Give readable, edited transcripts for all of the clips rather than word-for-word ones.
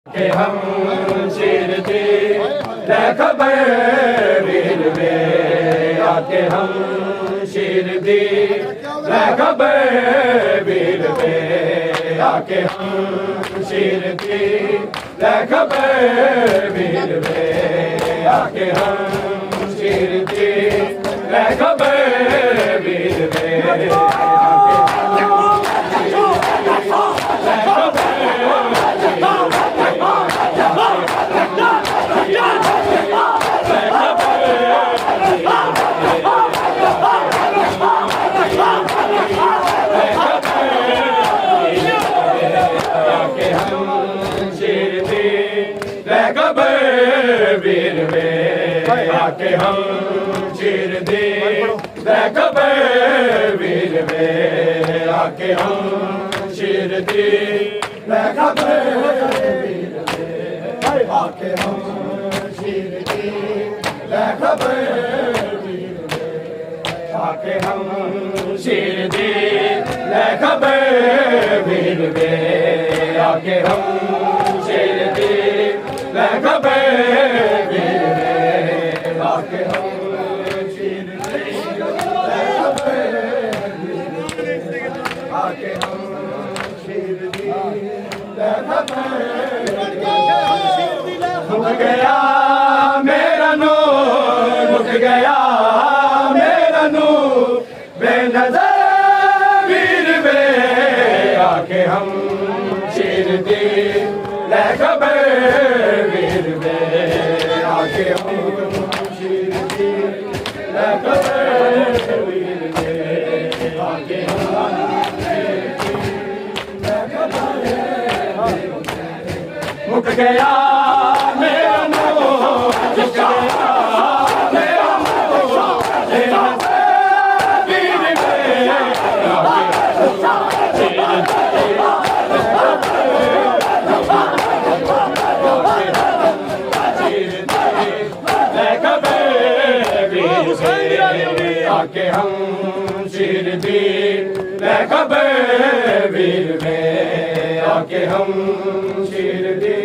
के हम शेर थे खबर वीर में आके हम शेर दी खबर वीर में आके हम शेर दी खबर वीर में आके हम शेर दी खबर वीर में वीर में आके हम शेर दे खबर वीर में आके हम शेर दे खबर वीर में आके हम शेर दे खबर वीर में आके हम शेर दे खबर वीर में आके हम शेर दे खबर वीर में आके हम शेर दे खबर आके हम शेर दे खबर रुक गया मेरा नूर रुक गया मेरा नूर बेनज़र वीर में आके हम शेर दे खबर वीर में आके हम शेर दी खबर वीर में आके हम मुक गया मेरा मोह मुक गया मेरा मोह वीर में आके हम शेर दी खबर वीर में आके हम शेर दी खबर वीर में आके हम शेर दी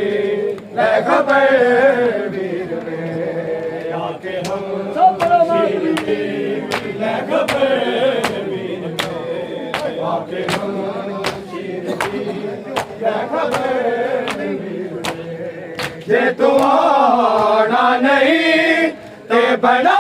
खबर वीर में आके हम शेर दी खबर वीर में जे तू आना नहीं ते बना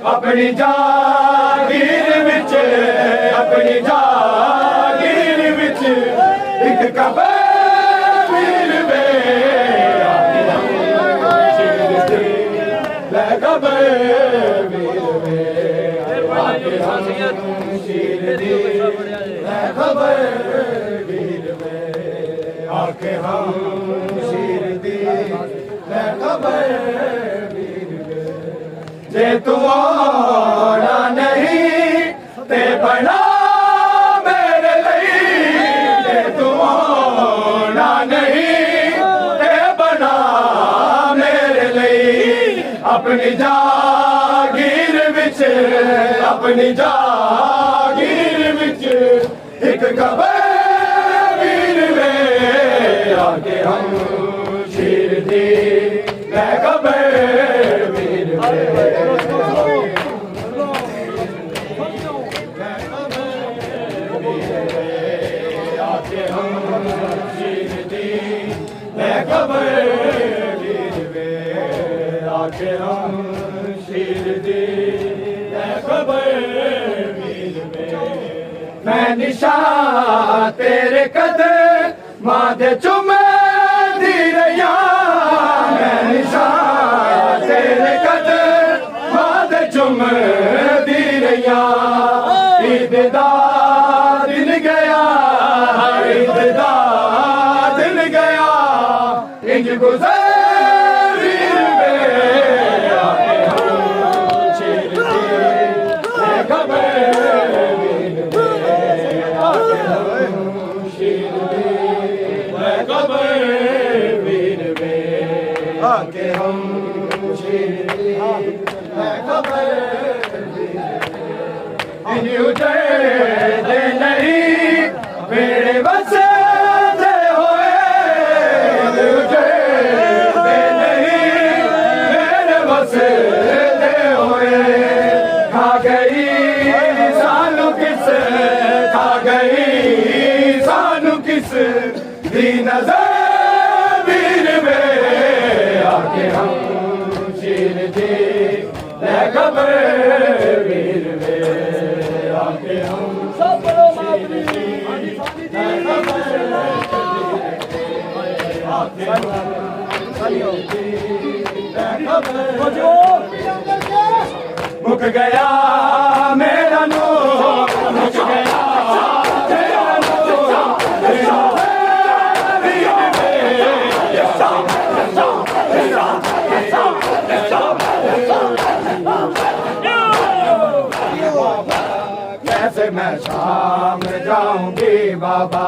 अपनी जागीर विच अपनी जागीर विच एक खबर वीर में खबर वीर में आके हम शेर दी खबर वीर में आके हम शेर दी खबर जे तू आना नहीं ते बना मेरे लिए जे तू आना नहीं ते बना मेरे लिए अपनी जागीर विच अपनी जागीर विच एक खबर वीर में आके हम शेर दी खबर वीर में खबर वीर में आके हम शेर दी खबर वीर में मैं निशान तेरे कदम माथे चुमे दी रहिया मैं निशान तेरे कदम माथे चुमे दी रहिया ईद दा दिन गया ईद दा दिन गया इंज गुज़र वीर में आके हम शेर दी खबर वीर में आके हम शेर दी खबर वीर में आके हम शेर दी खबर उजड़दे नहीं मेरे वसदे होए उजड़दे नहीं मेरे वसदे होए खा गई सानू किस खा गई सानू किस दी नजर वीर वे आके हम शीर जी ले खबर वीर वे आके हम सब बड़ो मातरी मुक गया मेरा नूर मुक गया मेरा नूर कैसे मैं शाम जाऊंगी बाबा।